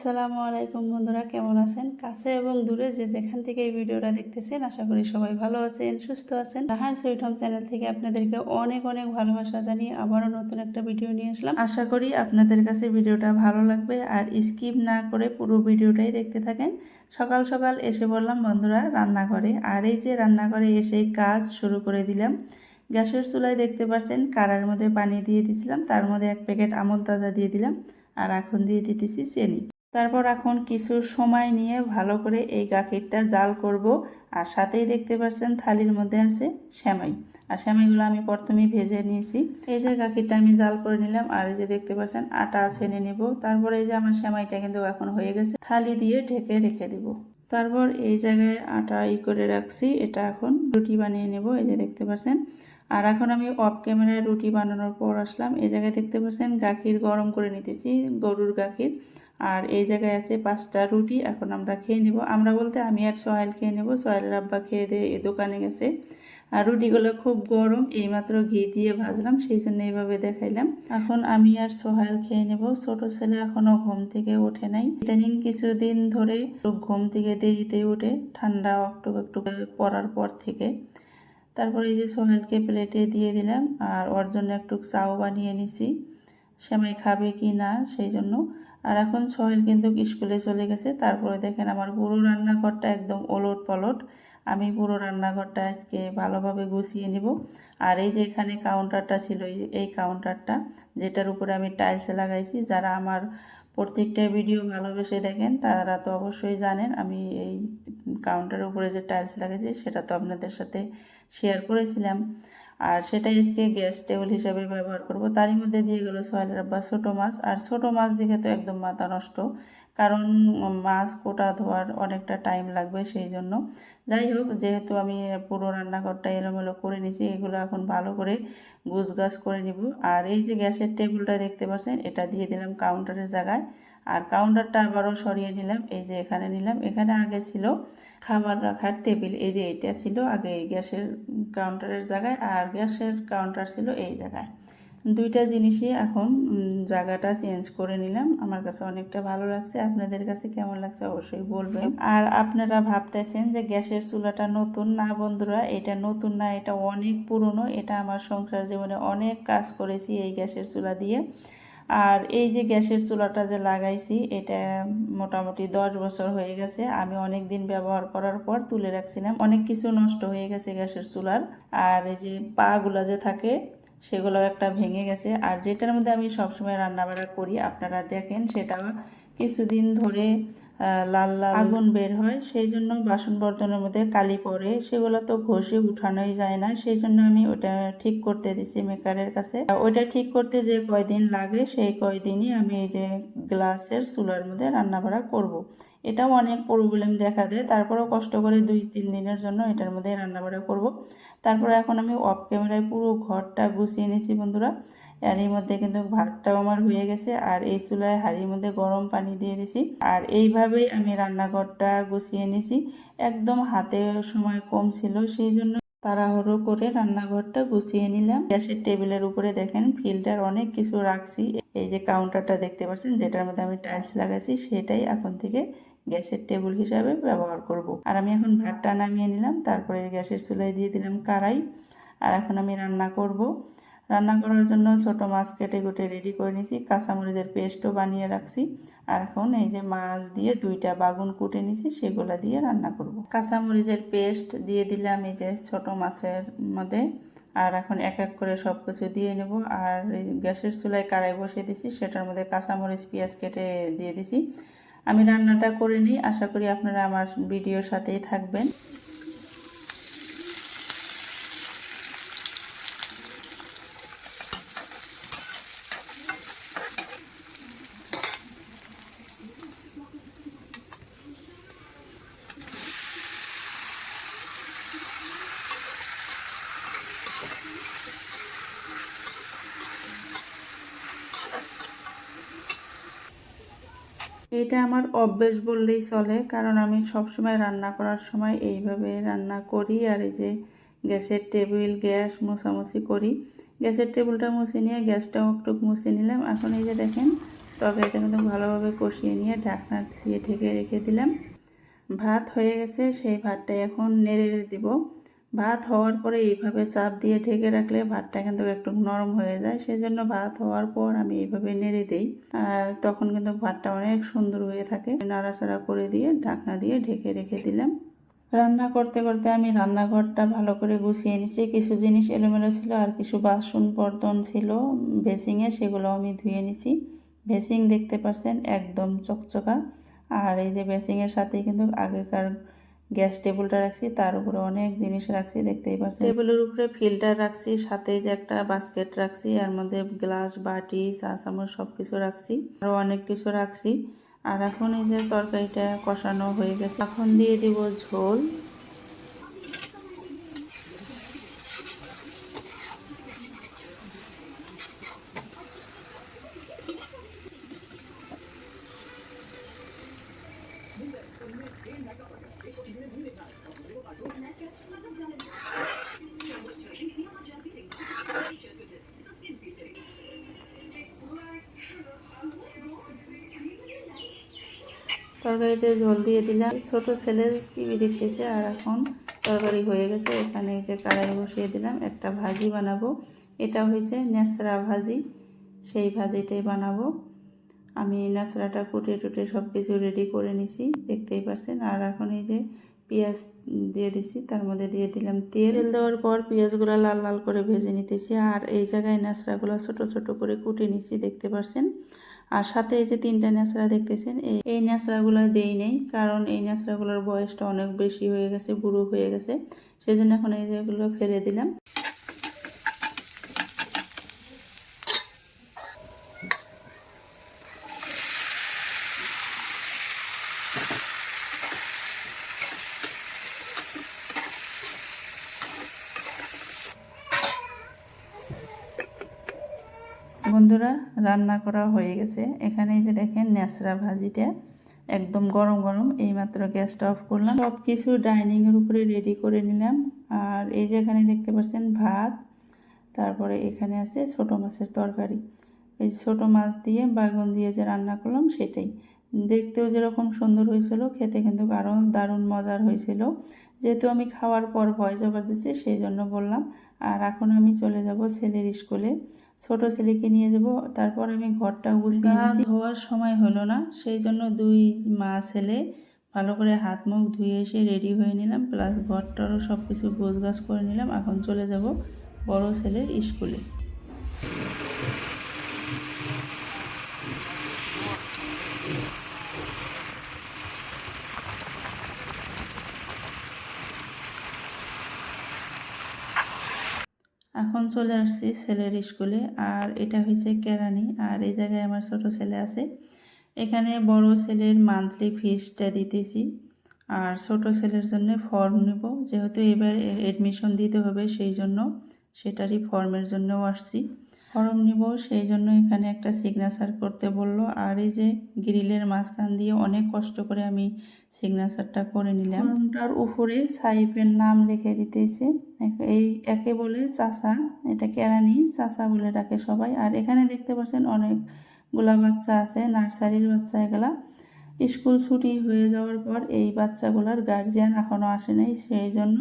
আসসালামু আলাইকুম বন্ধুরা, কেমন আছেন? কাছে এবং দূরে যে যেখান থেকে এই ভিডিওটা দেখতেছেন, আশা করি সবাই ভালো আছেন, সুস্থ আছেন। রাহার সুইট হোম চ্যানেল থেকে আপনাদেরকে অনেক অনেক ভালোবাসা জানিয়ে আবারও নতুন একটা ভিডিও নিয়ে আসলাম। আশা করি আপনাদের কাছে ভিডিওটা ভালো লাগবে, আর স্কিপ না করে পুরো ভিডিওটাই দেখতে থাকেন। সকাল সকাল এসে বললাম বন্ধুরা রান্নাঘরে, আর এই যে রান্নাঘরে এসে কাজ শুরু করে দিলাম। গ্যাসের চুলায় দেখতে পাচ্ছেন কারার মধ্যে পানি দিয়ে দিয়েছিলাম, তার মধ্যে 1 প্যাকেট আমুল তাজা দিয়ে দিলাম, আর এখন দিয়ে দিতেছি চিনি। তারপর এখন কিছু সময় নিয়ে ভালো করে এই গাখিরটা জাল করব। আর সাথেই দেখতে পাচ্ছেন থালির মধ্যে আছে সেমাই, আর সেমাইগুলো আমি প্রথমেই ভেজে নিয়েছি। এই যে গাখিরটা আমি জাল করে নিলাম, আর এই যে দেখতে পাচ্ছেন আটা ছেনে নেব। তারপরে এই যে আমার সেমাইটা কিন্তু এখন হয়ে গেছে, থালি দিয়ে ঢেকে রেখে দিব। তারপর এই জায়গায় আটা করে রাখছি, এটা এখন রুটি বানিয়ে নেব। এই যে দেখতে পাচ্ছেন, আর এখন আমি অফ ক্যামেরায় রুটি বানানোর পর আসলাম। এই জায়গায় দেখতে পাচ্ছেন গাখির গরম করে নিতেছি, গরুর গাখির। আর এই জায়গায় আছে 5টা রুটি, এখন আমরা খেয়ে নেব। আমরা বলতে আমি আর সোহেল খেয়ে নেব, সোহেলের আব্বা খেয়ে দিয়ে দোকানে গেছে। আর রুটিগুলো খুব গরম, এইমাত্র ঘি দিয়ে ভাজলাম, সেই জন্য এইভাবে দেখাইলাম। এখন আমি আর সোহেল খেয়ে নেব। ছোট ছেলে এখনো ঘুম থেকে ওঠে নাই, ইদানিং কিছুদিন ধরে ঘুম থেকে দেরিতে ওঠে, ঠান্ডা একটু একটু পড়ার পর থেকে। তারপরে এই যে সোহেলকে প্লেটে দিয়ে দিলাম, আর ওর জন্য একটু চাও বানিয়ে নিছি, সেমাই খাবে কি না সেই জন্য। আর এখন সোহেল কিন্তু স্কুলে চলে গেছে। তারপরে দেখেন আমার পুরো রান্নাঘরটা একদম ওলট পালট। আমি পুরো রান্নাঘরটা আজকে ভালোভাবে গুছিয়ে নিব। আর এই যে এখানে কাউন্টারটা ছিল, এই কাউন্টারটা যেটার উপরে আমি টাইলস লাগাইছি, যারা আমার প্রত্যেকটা ভিডিও ভালোবেসে দেখেন তারা তো অবশ্যই জানেন আমি এই কাউন্টারের উপরে যে টাইলস লাগাইছি সেটা তো আপনাদের সাথে শেয়ার করেছিলাম। আর সেটা আজকে গ্যাস টেবিল হিসাবে ব্যবহার করব। তারই মধ্যে দিয়ে গেল সোহেলের আব্বা ছোটো মাছ, আর ছোটো মাছ দেখে তো একদম মাথা নষ্ট, কারণ মাছ কোটা ধোয়ার অনেকটা টাইম লাগবে, সেই জন্য। যাই হোক, যেহেতু আমি পুরো রান্নাঘরটা এলোমেলো করে নিয়েছি, এগুলো এখন ভালো করে গুছগাছ করে নিব। আর এই যে গ্যাসের টেবিলটা দেখতে পাচ্ছেন, এটা দিয়ে দিলাম কাউন্টারের জায়গায়। আর কাউন্টারটা আবারও সরিয়ে নিলাম, এই যে এখানে নিলাম। এখানে আগে ছিল খাবার রাখার টেবিল, এই যে এটা ছিল আগে এই গ্যাসের কাউন্টারের জায়গায়, আর গ্যাসের কাউন্টার ছিল এই জায়গায়। দুইটা জিনিসই এখন জায়গাটা চেঞ্জ করে নিলাম। আমার কাছে অনেকটা ভালো লাগছে, আপনাদের কাছে কেমন লাগছে অবশ্যই বলবেন। আর আপনারা ভাবতেছেন যে গ্যাসের চুলাটা নতুন, না বন্ধুরা, এটা নতুন না, এটা অনেক পুরনো। এটা আমার সংসার জীবনে অনেক কাজ করেছি এই গ্যাসের চুলা দিয়ে। আর এই যে গ্যাসের চুলাটা যে লাগাইছি, এটা মোটামুটি 10 বছর হয়ে গেছে। আমি অনেক দিন ব্যবহার করার পর তুলে রাখছিলাম, অনেক কিছু নষ্ট হয়ে গেছে গ্যাসের চুলার। আর এই যে পাগুলা যে থাকে সেগুলো একটা ভেঙে গেছে। আর যেটার মধ্যে আমি সবসময় রান্নাবাড়া করি আপনারা দেখেন, সেটা কিছুদিন ধরে লাল লাল আগুন বের হয়, সেই জন্য বাসন বর্তনের মধ্যে কালি পড়ে, সেগুলো তো ঘষে উঠানোই যায় না। সেই জন্য আমি ওটা ঠিক করতে দিছি মেকারের কাছে। ওইটা ঠিক করতে যে কয়দিন লাগে, সেই কয়দিনই আমি এই যে গ্লাসের চুলার মধ্যে রান্নাবাড়া করব। এটাও অনেক প্রবলেম দেখা দেয়, তারপরেও কষ্ট করে 2-3 দিনের জন্য এটার মধ্যে রান্নাবাড়া করব। তারপরে এখন আমি অফ ক্যামেরায় পুরো ঘরটা গুছিয়ে নিয়েছি বন্ধুরা। আর এর মধ্যে কিন্তু ভাতটাও আমার হয়ে গেছে, আর এই চুলায় হাঁড়ির মধ্যে গরম পানি দিয়ে দিছি। আর এইভাবেই আমি রান্নাঘরটা গুছিয়ে নিছি। একদম হাতে সময় কম ছিল, সেই জন্য তাড়াহুড়ো করে রান্নাঘরটা গুছিয়ে নিলাম। গ্যাসের টেবিলের উপরে দেখেন ফিল্টার অনেক কিছু রাখছি। এই যে কাউন্টারটা দেখতে পাচ্ছেন, যেটার মধ্যে আমি টাইলস লাগাইছি, সেটাই এখন থেকে গ্যাসের টেবিল হিসাবে ব্যবহার করব। আর আমি এখন ভাতটা নামিয়ে নিলাম, তারপরে গ্যাসের চুলায় দিয়ে দিলাম কড়াই। আর এখন আমি রান্না করব। রান্না করার জন্য ছোট মাছ কেটে কুটে রেডি করে নিয়েছি, কাঁচামরিচের পেস্টও বানিয়ে রাখছি। আর এখন এই যে মাছ দিয়ে 2টা বাগুন কুটে নিয়েছি, সেগুলো দিয়ে রান্না করব। কাঁচামরিচের পেস্ট দিয়ে দিলাম এই যে ছোট মাছের মধ্যে। আর এখন এক এক করে সব কিছু দিয়ে নেব। আর গ্যাসের চুলায় কড়াই বসিয়ে দিছি, সেটার মধ্যে কাঁচামরিচ পেঁয়াজ কেটে দিয়ে দিছি। আমি রান্নাটা করে নিই, আশা করি আপনারা আমার ভিডিওর সাথেই থাকবেন। এটা আমার অভ্যেস বললেই চলে, কারণ আমি সবসময় রান্না করার সময় এইভাবে রান্না করি। আর এই যে গ্যাসের টেবিল, গ্যাস মোছামুছি করি। গ্যাসের টেবিলটা মুছে নিয়ে গ্যাসটাও একটু মুছে নিলাম। এখন এই যে দেখেন তরকারিটা কিন্তু ভালোভাবে কষিয়ে নিয়ে ঢাকনা দিয়ে ঢেকে রেখে দিলাম। ভাত হয়ে গেছে, সেই ভাতটা এখন নেড়ে দিব। ভাত হওয়ার পরে এইভাবে চাপ দিয়ে ঢেকে রাখলে ভাতটা কিন্তু একটু নরম হয়ে যায়, সেজন্য ভাত হওয়ার পর আমি এইভাবে নেড়ে দিই। তখন কিন্তু ভাতটা অনেক সুন্দর হয়ে থাকে। নাড়াচাড়া করে দিয়ে ঢাকনা দিয়ে ঢেকে রেখে দিলাম। রান্না করতে করতে আমি রান্নাঘরটা ভালো করে গুছিয়ে নিচ্ছি। কিছু জিনিস এলোমেলো ছিল আর কিছু বাসন বর্তন ছিল বেসিংয়ে, সেগুলো আমি ধুয়ে নিছি। বেসিং দেখতে পাচ্ছেন একদম চকচকা। আর এই যে বেসিংয়ের সাথে কিন্তু আগেকার গ্যাস টেবিলটা রাখছি, তার উপরে অনেক জিনিস রাখছি দেখতেই পাচ্ছেন। টেবিলের উপরে ফিল্টার রাখছি, সাথে যে একটা বাস্কেট রাখছি, এর মধ্যে গ্লাস, বাটি, চা চামচ সব কিছু রাখছি, আরও অনেক কিছু রাখছি। আর এখন এই যে তরকারিটা কষানো হয়ে গেছে, এখন দিয়ে দিব ঝোল। তরকারিতে ঝোল দিয়ে দিলাম। ছোট ছেলে টিভি দেখতেছে আর এখন তরকারি হয়ে গেছে। এখানে যে কড়াই বসিয়ে দিলাম, একটা ভাজি বানাবো। এটা হয়েছে ন্যাচড়া ভাজি, সেই ভাজিটাই বানাবো। আমি ন্যাচড়াটা কুটে টুটে সব কিছু রেডি করে নিছি দেখতেই পাচ্ছেন। আর এখন এই যে পেঁয়াজ দিয়ে দিছি, তার মধ্যে দিয়ে দিলাম তেল। দেওয়ার পর পেঁয়াজগুলো লাল লাল করে ভেজে নিতেছি। আর এই জায়গায় ন্যাচড়াগুলো ছোট ছোট করে কুটে নিছি দেখতে পাচ্ছেন। আর সাথে এই যে 3টা ন্যাচড়া দেখতেছেন, এই ন্যাচড়াগুলো দেই নেই, কারণ এই ন্যাচড়াগুলোর বয়সটা অনেক বেশি হয়ে গেছে, বুড়ো হয়ে গেছে, সেই জন্য এখন এই যেগুলো ফেলে দিলাম। বন্ধুরা, রান্না করা হয়ে গেছে। এখানে এই যে দেখেন ন্যাচড়া ভাজিটা একদম গরম গরম, এইমাত্র গ্যাসটা অফ করলাম। সব কিছু ডাইনিংয়ের উপরে রেডি করে নিলাম। আর এই যে এখানে দেখতে পাচ্ছেন ভাত, তারপরে এখানে আছে ছোট মাছের তরকারি। এই ছোট মাছ দিয়ে বাগুন দিয়ে যে রান্না করলাম সেটাই। দেখতেও যেরকম সুন্দর হয়েছিল, খেতে কিন্তু আরও দারুণ মজার হয়েছিল। যেহেতু আমি খাওয়ার পর ভয়েস ওভার দিচ্ছি, সেই জন্য বললাম। আর এখন আমি চলে যাব ছেলের স্কুলে, ছোট ছেলেকে নিয়ে যাব। তারপর আমি ঘরটা গুছিয়ে নিয়েছি। ধোয়ার সময় হলো না, সেই জন্য 2 মা ছেলে ভালো করে হাত মুখ ধুয়ে এসে রেডি হয়ে নিলাম, প্লাস ঘরটারও সব কিছু গোছগাছ করে নিলাম। এখন চলে যাব বড় ছেলের স্কুলে। এখন চলে আসছি ছেলের স্কুলে। আর এটা হয়েছে কেরানি, আর এই জায়গায় আমার ছোট ছেলে আছে। এখানে বড় ছেলের মান্থলি ফিসটা দিতেছি, আর ছোট ছেলের জন্য ফর্ম নেব, যেহেতু এবার এডমিশন দিতে হবে, সেই জন্য সেটারই ফর্মের জন্যও আসছি। ফর্ম নিব, সেই জন্য এখানে একটা সিগনেচার করতে বললো। আর এই যে গ্রিলের মাঝখান দিয়ে অনেক কষ্ট করে আমি সিগনেচারটা করে নিলাম। ফর্মটার উপরে সাইফের নাম লিখে দিতেছে। এই একে বলে চাচা, এটা কেরানি চাচা বলে ডাকে সবাই। আর এখানে দেখতে পাচ্ছেন অনেকগুলা বাচ্চা আছে, নার্সারির বাচ্চা এগুলা। স্কুল ছুটি হয়ে যাওয়ার পর এই বাচ্চাগুলোর গার্জিয়ান এখনও আসে নাই, সেই জন্য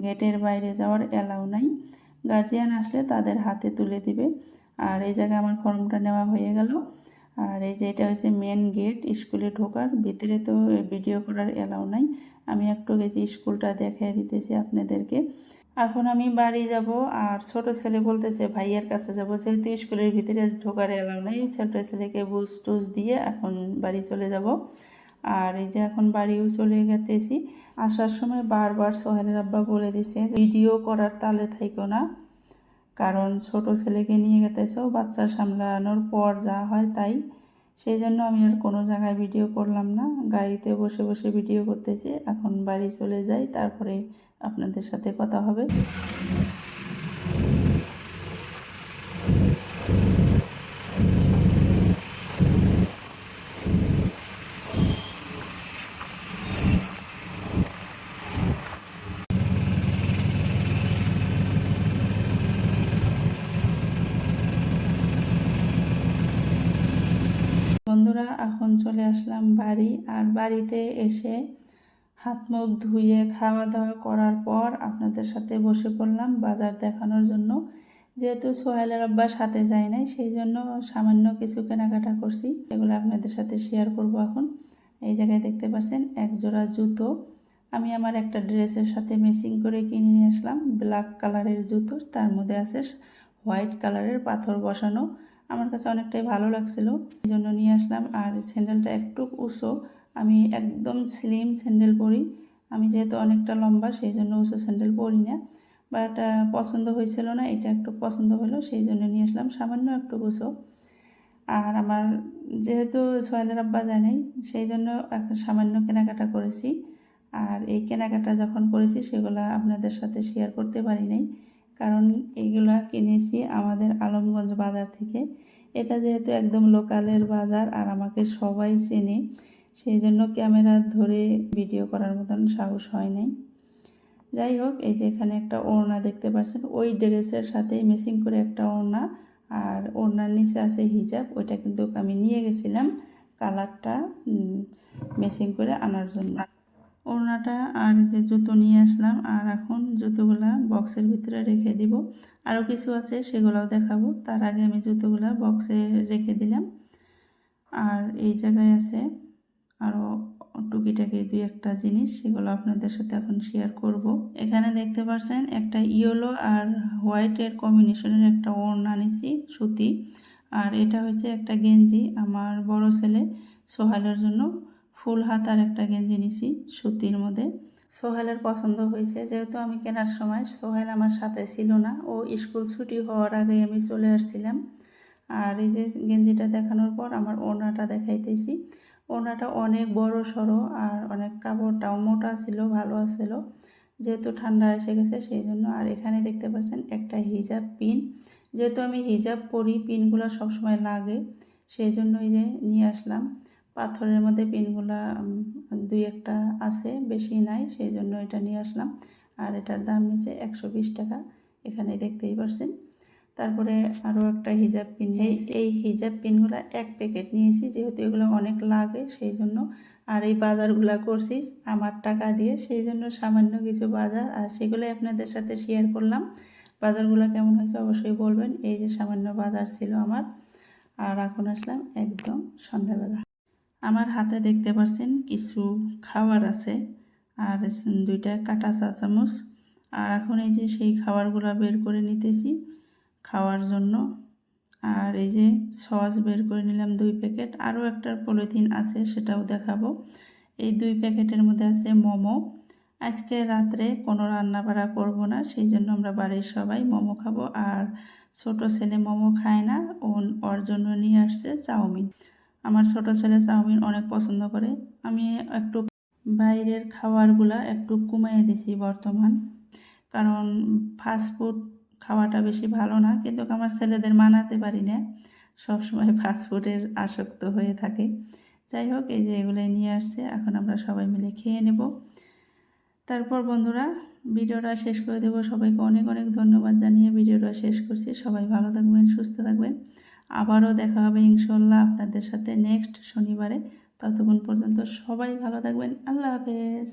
গেটের বাইরে যাওয়ার অ্যালাউ নাই। গার্জিয়ান আসলে তাদের হাতে তুলে দিবে। আর এই জায়গায় আমার ফর্মটা নেওয়া হয়ে গেল। আর এই যে এটা হচ্ছে মেন গেট স্কুলে ঢোকার। ভিতরে তো ভিডিও করার অ্যালাউ নাই, আমি একটু গেছি স্কুলটা দেখিয়ে দিতেছি আপনাদেরকে। এখন আমি বাড়ি যাব। আর ছোট ছেলে বলতেছে ভাইয়ের কাছে যাব, যেহেতু স্কুলের ভিতরে ঢোকার অ্যালাউ নাই। ছোট ছেলেকে বুঝ টুজ দিয়ে এখন বাড়ি চলে যাব। আর এই যে এখন বাড়িও চলে গেতেছি। আসার সময় বারবার সোহেলের আব্বা বলে দিছে ভিডিও করার তালে থাইকো না, কারণ ছোট ছেলেকে নিয়ে গেতেছো, বাচ্চা সামলানোর পর যা হয় তাই। সেই জন্য আমি আর কোনো জায়গায় ভিডিও করলাম না, গাড়িতে বসে বসে ভিডিও করতেছি। এখন বাড়ি চলে যাই, তারপরে আপনাদের সাথে কথা হবে। বন্ধুরা এখন চলে আসলাম বাড়ি। আর বাড়িতে এসে হাত মুখ ধুয়ে খাওয়া দাওয়া করার পর আপনাদের সাথে বসে পড়লাম বাজার দেখানোর জন্য। যেহেতু সোহেলের আব্বা সাথে যায় নাই, সেই জন্য সামান্য কিছু কেনাকাটা করছি, সেগুলো আপনাদের সাথে শেয়ার করব এখন। এই জায়গায় দেখতে পাচ্ছেন এক জোড়া জুতো আমি আমার একটা ড্রেসের সাথে ম্যাচিং করে কিনে নিয়ে আসলাম। ব্ল্যাক কালারের জুতো, তার মধ্যে আছে হোয়াইট কালারের পাথর বসানো। আমার কাছে অনেকটাই ভালো লাগছিল, এই জন্য নিয়ে আসলাম। আর স্যান্ডেলটা একটু উঁচু, আমি একদম স্লিম স্যান্ডেল পরি। আমি যেহেতু অনেকটা লম্বা, সেই জন্য উঁচু স্যান্ডেল পরি না। বাট পছন্দ হয়েছিল না, এটা একটু পছন্দ হলো, সেই জন্য নিয়ে আসলাম সামান্য একটু উঁচু। আর আমার যেহেতু সোহেলের আব্বা যায় নাই, সেই জন্য একটা সামান্য কেনাকাটা করেছি। আর এই কেনাকাটা যখন করেছি সেগুলো আপনাদের সাথে শেয়ার করতে পারি নাই, কারণ এইগুলা কিনেছি আমাদের আলমগঞ্জ বাজার থেকে। এটা যেহেতু একদম লোকালের বাজার আর আমাকে সবাই চেনে, সেই জন্য ক্যামেরা ধরে ভিডিও করার মতন সাহস হয় নাই। যাই হোক, এই যে এখানে একটা ওড়না দেখতে পাচ্ছেন, ওই ড্রেসের সাথে ম্যাচিং করে একটা ওড়না, আর ওড়নার নিচে আছে হিজাব। ওইটা কিন্তু আমি নিয়ে গেছিলাম কালারটা ম্যাচিং করে আনার জন্য। ওড়নাটা আর যে জুতো নিয়ে আসলাম, আর এখন জুতোগুলা বক্সের ভিতরে রেখে দিব। আরও কিছু আছে সেগুলোও দেখাবো, তার আগে আমি জুতোগুলা বক্সে রেখে দিলাম। আর এই জায়গায় আছে আরও টুকিটাকি দুই একটা জিনিস, সেগুলো আপনাদের সাথে এখন শেয়ার করব। এখানে দেখতে পাচ্ছেন একটা ইয়েলো আর হোয়াইটের কম্বিনেশনের একটা ওড়না নিছি সুতি। আর এটা হচ্ছে একটা গেঞ্জি আমার বড় ছেলে সোহেলের জন্য, ফুল হাতার একটা গেঞ্জি নিছি সুতির মধ্যে। সোহেলের পছন্দ হয়েছে, যেহেতু আমি কেনার সময় সোহেল আমার সাথে ছিল না, ও স্কুল ছুটি হওয়ার আগে আমি চলে আসছিলাম। আর এই যে গেঞ্জিটা দেখানোর পর আমার ওড়নাটা দেখাইতেছি। ওড়নাটা অনেক বড় সড়ো আর অনেক কাপড়টাও মোটা ছিল, ভালো ছিল, যেহেতু ঠান্ডা এসে গেছে সেই জন্য। আর এখানে দেখতে পাচ্ছেন একটা হিজাব পিন, যেহেতু আমি হিজাব পরি পিনগুলো সবসময় লাগে, সেই জন্য এই যে নিয়ে আসলাম। পাথরের মধ্যে পিনগুলা দুই একটা আছে, বেশি নাই, সেই জন্য এটা নিয়ে আসলাম। আর এটার দাম নিচে 120 টাকা, এখানে দেখতেই পাচ্ছেন। তারপরে আরও একটা হিজাব পিন নিয়েছি। এই হিজাব পিনগুলো এক প্যাকেট নিয়েছি, যেহেতু এগুলো অনেক লাগে সেই জন্য। আর এই বাজারগুলো করছি আমার টাকা দিয়ে, সেই জন্য সামান্য কিছু বাজার, আর সেগুলোই আপনাদের সাথে শেয়ার করলাম। বাজারগুলো কেমন হয়েছে অবশ্যই বলবেন। এই যে সামান্য বাজার ছিল আমার। আর এখন আসলাম একদম সন্ধ্যাবেলা। আমার হাতে দেখতে পাচ্ছেন কিছু খাবার আছে, আর দুইটা কাঁটা চা চামচ। আর এখন এই যে সেই খাবারগুলো বের করে নিতেছি খাওয়ার জন্য। আর এই যে সস বের করে নিলাম 2 প্যাকেট, আরও একটা পলিথিন আছে সেটাও দেখাবো। এই 2 প্যাকেটের মধ্যে আছে মোমো। আজকে রাত্রে কোনো রান্না বাড়া করবো না, সেই জন্য আমরা বাড়ির সবাই মোমো খাবো। আর ছোট ছেলে মোমো খায় না, ওর জন্য নিয়ে আসছে চাউমিন। আমার ছোট ছেলে চাউমিন অনেক পছন্দ করে। আমি একটু বাইরের খাবারগুলা একটু কমিয়ে দিছি বর্তমান, কারণ ফাস্টফুড খাওয়াটা বেশি ভালো না, কিন্তু আমার ছেলেদের মানাতে পারি না, সবসময় ফাস্টফুডের আসক্ত হয়ে থাকে। যাই হোক, এই যে এগুলোই নিয়ে আসছে, এখন আমরা সবাই মিলে খেয়ে নেব। তারপর বন্ধুরা ভিডিওটা শেষ করে দেব। সবাইকে অনেক অনেক ধন্যবাদ জানিয়ে ভিডিওটা শেষ করছি। সবাই ভালো থাকবেন, সুস্থ থাকবেন। আবারও দেখা হবে ইনশাল্লাহ আপনাদের সাথে নেক্সট শনিবারে। ততক্ষণ পর্যন্ত সবাই ভালো থাকবেন। আল্লাহ হাফেজ।